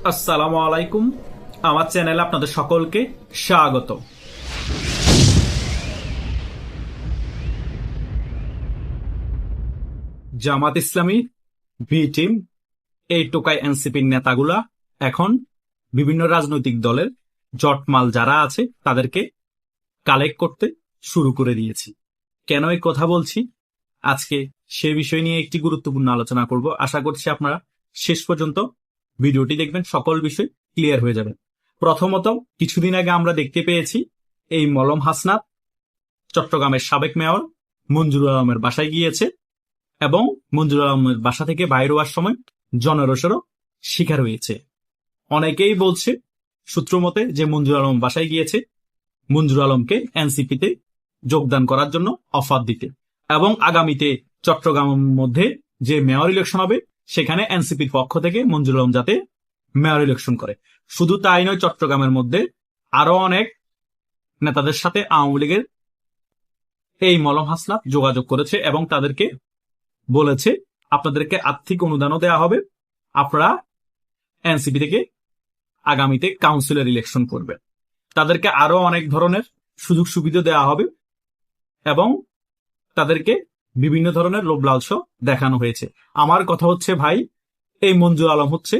আসসালামু আলাইকুম। আমার চ্যানেলে আপনাদের সকলকে স্বাগত। জামাত ইসলামী বি টিম, এই টোকাই এনসিপির নেতাগুলা এখন বিভিন্ন রাজনৈতিক দলের জটমাল যারা আছে তাদেরকে কালেক্ট করতে শুরু করে দিয়েছে। কেন এই কথা বলছি, আজকে সে বিষয় নিয়ে একটি গুরুত্বপূর্ণ আলোচনা করব। আশা করছি আপনারা শেষ পর্যন্ত ভিডিওটি দেখবেন, সকল বিষয় ক্লিয়ার হয়ে যাবে। প্রথমত, কিছুদিন আগে আমরা দেখতে পেয়েছি এই মলম হাসনাত চট্টগ্রামের সাবেক মেয়র মঞ্জুরুল আলমের বাসায় গিয়েছে এবং মঞ্জুরুল আলমের বাসা থেকে বাইর হওয়ার সময় জনরোষেরও শিকার হয়েছে। অনেকেই বলছে সূত্র মতে যে মঞ্জুরুল আলম বাসায় গিয়েছে মঞ্জুরুল আলমকে এনসিপিতে যোগদান করার জন্য অফার দিতে, এবং আগামীতে চট্টগ্রামের মধ্যে যে মেয়র ইলেকশন হবে সেখানে এনসিপির পক্ষ থেকে মঞ্জুরুল আলম যাতে মেয়র ইলেকশন করে। শুধু তাই নয়, চট্টগ্রামের মধ্যে আরো অনেক নেতাদের সাথে আওয়ামী লীগের এই মলম হাসনাত যোগাযোগ করেছে এবং তাদেরকে বলেছে আপনাদেরকে আর্থিক অনুদানও দেওয়া হবে, আপনারা এনসিপি থেকে আগামীতে কাউন্সিলর ইলেকশন করবেন। তাদেরকে আরো অনেক ধরনের সুযোগ সুবিধা দেওয়া হবে এবং তাদেরকে বিভিন্ন ধরনের লোভ লালস দেখানো হয়েছে। আমার কথা হচ্ছে ভাই, এই মঞ্জুর আলম হচ্ছে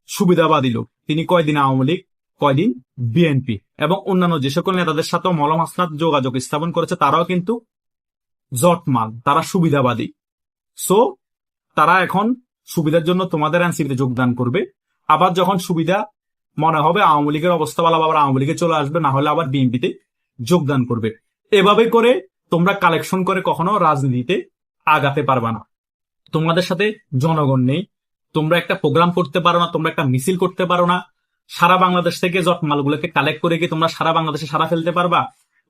সুবিধাবাদী লোক। তিনি কয়দিন আওয়ামী লীগ, কয়দিন বিএনপি এবং অন্যান্য যে সকল নেতাদের সাথেও মলম হাসনাত যোগাযোগ স্থাপন করেছে তারাও কিন্তু জটমাল, তারা সুবিধাবাদী। সো তারা এখন সুবিধার জন্য তোমাদের এনসিপিতে যোগদান করবে, আবার যখন সুবিধা মনে হবে আওয়ামী লীগের অবস্থা ভালো, আবার আওয়ামী লীগে চলে আসবে, না হলে আবার বিএনপিতে যোগদান করবে। এভাবে করে তোমরা কালেকশন করে কখনো রাজনীতিতে আগাতে পারবে না। তোমাদের সাথে জনগণ নেই, তোমরা একটা প্রোগ্রাম করতে পারো না, তোমরা একটা মিছিল করতে পারো না। সারা বাংলাদেশ থেকে জটমালগুলোকে কালেক্ট করে গিয়ে তোমরা সারা বাংলাদেশে সারা ফেলতে পারবা?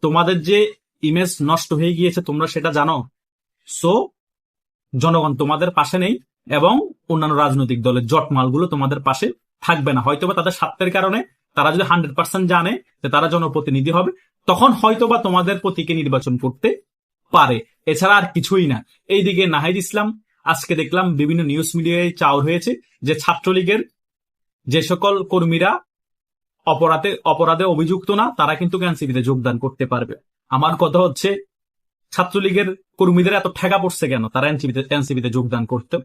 তোমাদের যে ইমেজ নষ্ট হয়ে গিয়েছে তোমরা সেটা জানো। সো জনগণ তোমাদের পাশে নেই এবং অন্যান্য রাজনৈতিক দলের জটমালগুলো তোমাদের পাশে থাকবে না। হয়তোবা তাদের স্বার্থের কারণে তারা যদি 100% জানে যে তারা জনপ্রতিনিধি হবে, তখন হয়তোবা তোমাদের প্রতীকে নির্বাচন করতে পারে, এছাড়া আর কিছুই না। এইদিকে নাহিদ ইসলাম আজকে দেখলাম বিভিন্ন নিউজ মিডিয়ায় চাউর হয়েছে যে ছাত্রলীগের যে সকল কর্মীরা অপরাধে অভিযুক্ত না তারা কিন্তু এনসিপিতে যোগদান করতে পারবে। আমার কথা হচ্ছে, ছাত্রলীগের কর্মীদের এত ঠেকা পড়ছে কেন তারা এনসিপিতে যোগদান করতে?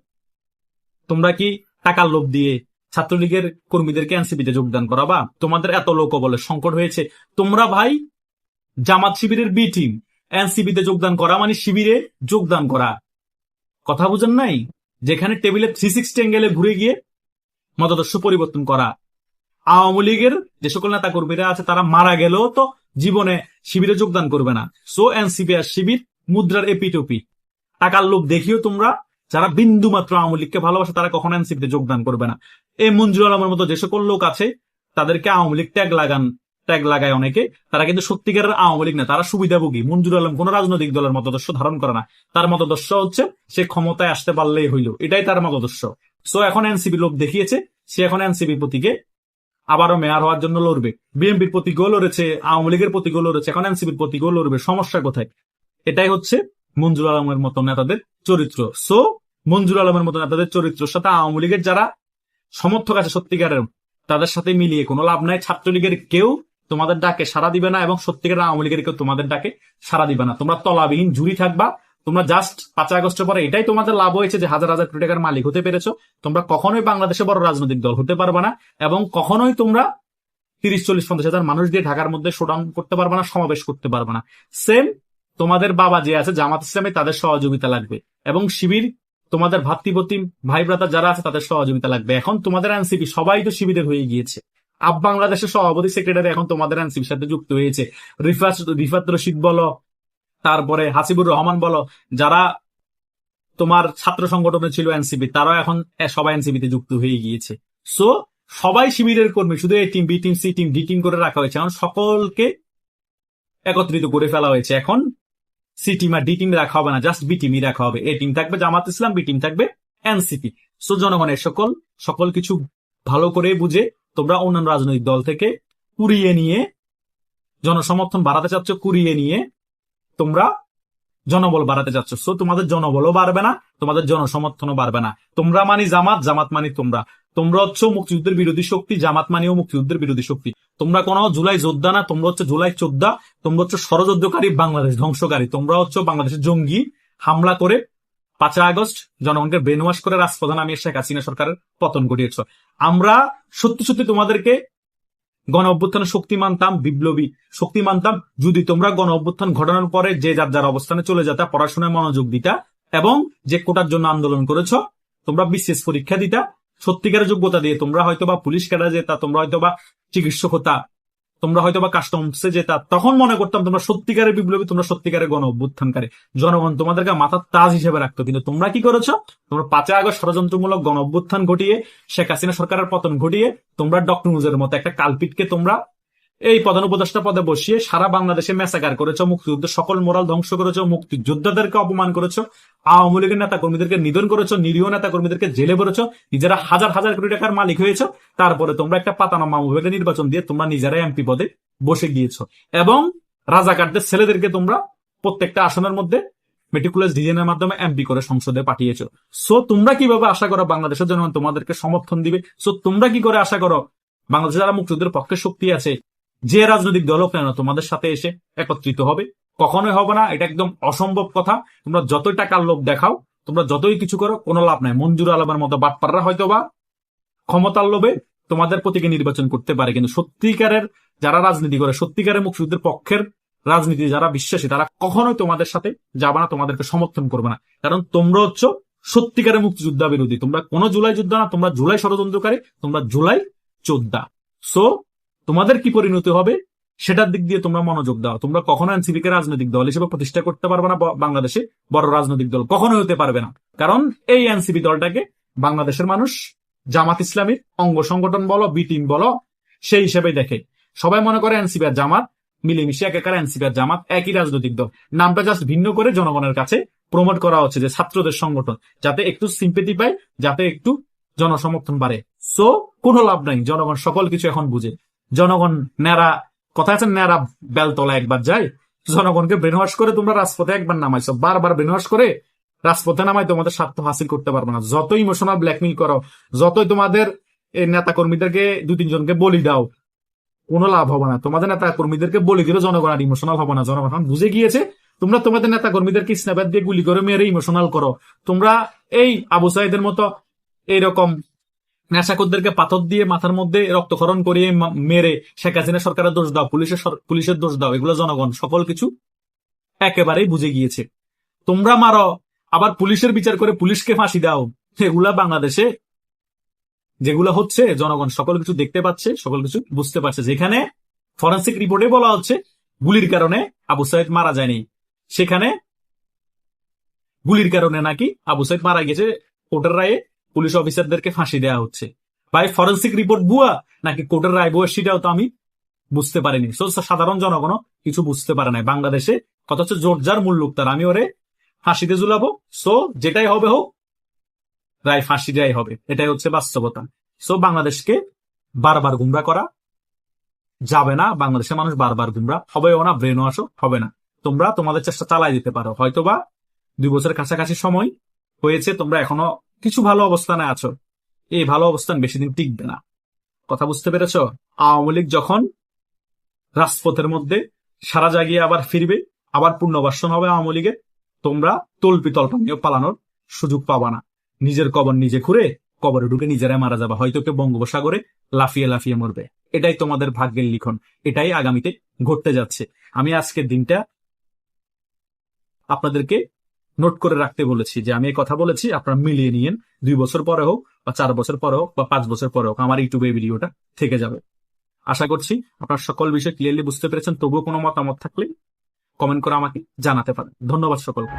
তোমরা কি টাকার লোভ দিয়ে ছাত্রলীগের কর্মীদেরকে এনসিপিতে যোগদান করাবা? তোমাদের এত লোক বলে সংকট হয়েছে, তোমরা ভাই জামাত শিবিরের বি টিম, এনসিপিতে যোগদান করা মানে শিবিরে যোগদান করা। কথা বুঝেন নাই? যেখানে টেবিলে 360 অ্যাঙ্গেলে ঘুরে গিয়ে মতাদর্শ পরিবর্তন করা। আওয়ামী লীগের যে সকল নেতা কর্মীরা আছে তারা মারা গেলেও তো জীবনে শিবিরে যোগদান করবে না। সো এনসিপি আর শিবির মুদ্রার এপিটোপি। টাকার লোভ দেখিও তোমরা যারা বিন্দু মাত্র আওয়ামী লীগকে ভালোবাসে তারা কখনো এনসিপিতে যোগদান করবে না। এই মঞ্জুর আলমের মতো যে সকল লোক আছে তাদেরকে আওয়ামী লীগ ট্যাগ লাগায় অনেকে, তারা কিন্তু সত্যিকারের আওয়ামী লীগ না, তারা সুবিধাভোগী। মঞ্জুর আলম কোন রাজনৈতিক দলের মতাদর্শ ধারণ করে না, তার মতাদর্শ হচ্ছে সে ক্ষমতায় আসতে পারলেই হইল, এটাই তার মতাদর্শ। সো এখন এনসিপি লোক দেখিয়েছে, সে এখন এনসিপি প্রতীকে আবারও মেয়র হওয়ার জন্য লড়বে। বিএনপির প্রতীকেও লড়েছে, আওয়ামী লীগের প্রতীকেও লড়েছে, এখন এনসিপির প্রতীকেও লড়বে। সমস্যা কোথায়? এটাই হচ্ছে মঞ্জুর আলমের মতো নেতাদের চরিত্র। সো মঞ্জুর আলমের মতো নেতাদের চরিত্রের সাথে আওয়ামী লীগের যারা সমর্থক আছে সত্যিকারের, তাদের সাথে মিলিয়ে কোনো লাভ নাই। ছাত্রলীগের কেউ তোমাদের ডাকে সাড়া দিবে না এবং সত্যিকারের আওয়ামী লীগের কেউ তোমাদের ডাকে সাড়া দিবে না। তোমরা তলাবিহীন জুরি থাকবা। তোমরা জাস্ট 5 আগস্টের পরে এটাই তোমাদের লাভ হয়েছে যে হাজার হাজার কোটি টাকার মালিক হতে পেরেছো। তোমরা কখনোই বাংলাদেশে বড় রাজনৈতিক দল হতে পারবে না এবং কখনোই তোমরা 30-40-50 হাজার মানুষ দিয়ে ঢাকার মধ্যে শোডাউন করতে পারবে না, সমাবেশ করতে পারবে না। সেম তোমাদের বাবা যে আছে জামাত ইসলামে, তাদের সহযোগিতা লাগবে এবং শিবির তোমাদের ভাতৃপ্রতিম ভাই ব্রাতার যারা আছে তাদের সহযোগিতা লাগবে। এখন তোমাদের এনসিপি সবাই তো শিবিরের হয়ে গিয়েছে। বাংলাদেশের সভাপতি সেক্রেটারি এখন তোমাদের এনসিপির সাথে যুক্ত হয়েছে। রিফাত রশিদ বলো, তারপরে হাসিবুর রহমান বলো, যারা তোমার ছাত্র সংগঠনে ছিল এনসিপি, তারাও এখন সবাই এনসিপিতে যুক্ত হয়ে গিয়েছে। সো সবাই শিবিরের কর্মী, শুধু A team, B team, C team, D team করে রাখা হয়েছে। এখন সকলকে একত্রিত করে ফেলা হয়েছে। এখন সি টিম আর ডি টিম রাখা হবে না, জাস্ট বি টিমই রাখা হবে। এ টিম থাকবে জামাত ইসলাম, বি টিম থাকবে এনসিপি। সো জনগণের সকল কিছু ভালো করে বুঝে তোমরা অন্যান্য রাজনৈতিক দল থেকে কুড়িয়ে নিয়ে, জনসমর্থন বাড়াতে চাচ্ছ, কুড়িয়ে নিয়ে তোমরা জনবল বাড়াতে যাচ্ছ। সো তোমাদের জনবলও বাড়বে না, তোমাদের জনসমর্থনও বাড়বে না। তোমরা মানি জামাত, জামাত মানি তোমরা। তোমরা হচ্ছে মুক্তিযুদ্ধের বিরোধী শক্তি, জামাত মানিও মুক্তিযুদ্ধের বিরোধী শক্তি। তোমরা কোনো জুলাই যোদ্ধা না, তোমরা হচ্ছে জুলাই চোদ্দা, তোমরা হচ্ছে ষড়যন্ত্রকারী, বাংলাদেশ ধ্বংসকারী। তোমরা হচ্ছে বাংলাদেশের জঙ্গি, হামলা করে 5 আগস্ট জনগণকে ব্রেন ওয়াশ করে রাজপ্রধান আমি শেখ হাসিনা সরকারের পতন ঘটিয়েছ। আমরা সত্যি সত্যি তোমাদেরকে গণ অভ্যুত্থানের শক্তি মানতাম, বিপ্লবী শক্তি মানতাম, যদি তোমরা গণ অভ্যুত্থান ঘটানোর পরে যে যার যার অবস্থানে চলে যেতা, পড়াশোনায় মনোযোগ দিতা এবং যে কোটার জন্য আন্দোলন করেছ, তোমরা বিশেষ পরীক্ষা দিতা, সত্যিকারের যোগ্যতা দিয়ে তোমরা হয়তোবা পুলিশ ক্যাডার যেতা, তোমরা হয়তোবা চিকিৎসক হতা, তোমরা হয়তোবা কাস্টমসে যেতা, তখন মনে করতাম তোমরা সত্যিকারের বিপ্লবী, তোমরা সত্যিকারের গণ অভ্যুত্থানকারী। জনগণ তোমাদেরকে মাথার তাজ হিসেবে রাখতো। কিন্তু তোমরা কি করেছো? তোমরা 5 আগস্ট ষড়যন্ত্রমূলক গণ অভ্যুত্থান ঘটিয়ে শেখ হাসিনা সরকারের পতন ঘটিয়ে তোমরা ডক্টর মুজের মতো একটা কালপিটকে তোমরা এই প্রধান উপদেষ্টা পদে বসিয়ে সারা বাংলাদেশে ম্যাসাকার করেছো, মুক্তিযুদ্ধের সকল মোরাল ধ্বংস করেছো, মুক্তিযোদ্ধাদেরকে অপমান করেছো, আওয়ামী লীগের নেতা কর্মীদেরকে নিধন করেছো, নিরীহ নেতা কর্মীদেরকে জেলে ভরেছো, নিজেরা হাজার হাজার কোটি টাকার মালিক হয়েছো। তারপরে তোমরা একটা পাতানামা মোবাইলে নির্বাচন দিয়ে তোমরা নিজেরাই এমপি পদে বসে গিয়েছো এবং রাজাকারদের ছেলেদেরকে তোমরা প্রত্যেকটা আসনের মধ্যে মেটিকুলাস ডিজাইনের মাধ্যমে এমপি করে সংসদে পাঠিয়েছো। সো তোমরা কিভাবে আশা করো বাংলাদেশের জনগণ তোমাদেরকে সমর্থন দিবে? সো তোমরা কি করে আশা করো বাংলাদেশে যারা মুক্তিযুদ্ধের পক্ষে শক্তি আছে, যে রাজনৈতিক দল হোক না তোমাদের সাথে এসে একত্রিত হবে? কখনোই হবে না, এটা একদম অসম্ভব কথা। তোমরা যতই টাকার লোভ দেখাও, তোমরা যতই কিছু করো, কোনো লাভ নাই। মঞ্জুর আলমের মতো বাটপাররা হয়তো বা ক্ষমতার লোভে তোমাদের প্রতীকে নির্বাচন করতে পারে, কিন্তু সত্যিকারের যারা রাজনীতি করে, সত্যিকারের মুক্তিযুদ্ধের পক্ষের রাজনীতি যারা বিশ্বাসী, তারা কখনোই তোমাদের সাথে যাবে না, তোমাদেরকে সমর্থন করবে না। কারণ তোমরা হচ্ছে সত্যিকারের মুক্তিযোদ্ধা বিরোধী। তোমরা কোনো জুলাই যোদ্ধা না, তোমরা জুলাই ষড়যন্ত্রকারী, তোমরা জুলাই চোদ্দা। সো তোমাদের কি পরিণতি হবে সেটার দিক দিয়ে তোমরা মনোযোগ দাও। তোমরা কখনো এনসিপি কে রাজনৈতিক দল হিসেবে প্রতিষ্ঠা করতে পারবে না, বাংলাদেশে বড় রাজনৈতিক দল কখনোই হতে পারবে না। কারণ এই এনসিপি দলটাকে বাংলাদেশের মানুষ জামাত ইসলামীর অঙ্গ সংগঠন বলো, বি টিম বলো, সেই হিসেবে দেখে। সবাই মনে করে এনসিপি আর জামাত মিলেমিশে একাকার, এনসিপি আর জামাত একই রাজনৈতিক দল। নামটা জাস্ট ভিন্ন করে জনগণের কাছে প্রমোট করা হচ্ছে যে ছাত্রদের সংগঠন, যাতে একটু সিম্পেথি পায়, যাতে একটু জনসমর্থন বাড়ে। সো কোনো লাভ নাই, জনগণ সকল কিছু এখন বুঝে। জনগণ ন্যাড়া, কথা আছে ন্যাড়া বেলতলা একবার যায়। জনগণকে ব্রেনওয়াশ করে তোমরা রাজপথে একবার নামাইছো, বারবার ব্রেনওয়াশ করে রাজপথে নামাই তোমাদের স্বার্থ হাসিল করতে পারবে না। যতই ইমোশনাল ব্ল্যাকমেইল করো, যতই তোমাদের এই নেতা কর্মীদেরকে 2-3 জনকে বলি দাও, কোনো লাভ হবে না। তোমাদের নেতা কর্মীদেরকে বলি দিলে জনগণ আর ইমোশনাল হবে না। জনগণ বুঝে গিয়েছে তোমরা তোমাদের নেতা কর্মীদেরকে স্ন্যাপার দিয়ে গুলি করে মেরে ইমোশনাল করো। তোমরা এই আবু সাইদের মতো এইরকম নেশাখোরদেরকে পাথর দিয়ে মাথার মধ্যে রক্তক্ষরণ করিয়ে মেরে শেখ হাসিনা সরকারের দোষ দাও, পুলিশের দোষ দাও, এগুলো জনগণ সকল কিছু একেবারেই বুঝে গিয়েছে। তোমরা মারো, আবার পুলিশের বিচার করে পুলিশকে ফাঁসি দাও, এগুলা বাংলাদেশে যেগুলো হচ্ছে জনগণ সকল কিছু দেখতে পাচ্ছে, সকল কিছু বুঝতে পারছে। যেখানে ফরেন্সিক রিপোর্টে বলা হচ্ছে গুলির কারণে আবু সাইদ মারা যায়নি, সেখানে গুলির কারণে নাকি আবু সাইদ মারা গেছে, কোর্টের রায়ে পুলিশ অফিসারদেরকে ফাঁসি দেওয়া হচ্ছে। ভাই ফরেন্সিক রিপোর্ট ভুয়া নাকি কোর্টের রায় ভুয়া, সেটাও তো আমি বুঝতে পারিনি। সাধারণ জনগণ কিছু বুঝতে পারে নাই বাংলাদেশে। কথা হচ্ছে জোর যার মূল লোক তার, আমি ওরে ফাঁসিতে ঝুলাবো। সো যেটাই হবে হোক, রায় ফাঁসি দেওয়াই হবে, এটাই হচ্ছে বাস্তবতা। সো বাংলাদেশকে বারবার গুমরা করা যাবে না, বাংলাদেশের মানুষ বারবার গুমরা হবেও না, ব্রেন ওয়াশও হবে না। তোমরা তোমাদের চেষ্টা চালাই দিতে পারো, হয়তোবা 2 বছরের কাছাকাছি সময় হয়েছে, তোমরা এখনো কিছু ভালো অবস্থানে আছো। এই ভালো অবস্থান বেশি দিন টিকবে না, কথা বুঝতে পেরেছ? আওয়ামী লীগ যখন রাজপথের মধ্যে সারা জাগিয়ে আবার ফিরবে, আবার পুনর্বাসন হবে আওয়ামী লীগের, তোমরা তল্পি তল্পানিও পালানোর সুযোগ পাবা না। নিজের কবর নিজে খুঁড়ে কবরে ঢুকে নিজেরাই মারা যাবা, হয়তো কেউ বঙ্গোপসাগরে লাফিয়ে লাফিয়ে মরবে। এটাই তোমাদের ভাগ্যের লিখন, এটাই আগামীতে ঘটতে যাচ্ছে। আমি আজকের দিনটা আপনাদেরকে নোট করে রাখতে বলেছি, যে আমি এই কথা বলেছি আপনারা মিলিয়ে নিয়েন। 2 বছর পরে হোক বা 4 বছর পরে হোক বা 5 বছর পরে হোক, আমার ইউটিউবে ভিডিওটা থেকে যাবে। আশা করছি আপনার সকল বিষয় ক্লিয়ারলি বুঝতে পেরেছেন। তবুও কোনো মতামত থাকলে কমেন্ট করে আমাকে জানাতে পারেন। ধন্যবাদ সকলকে।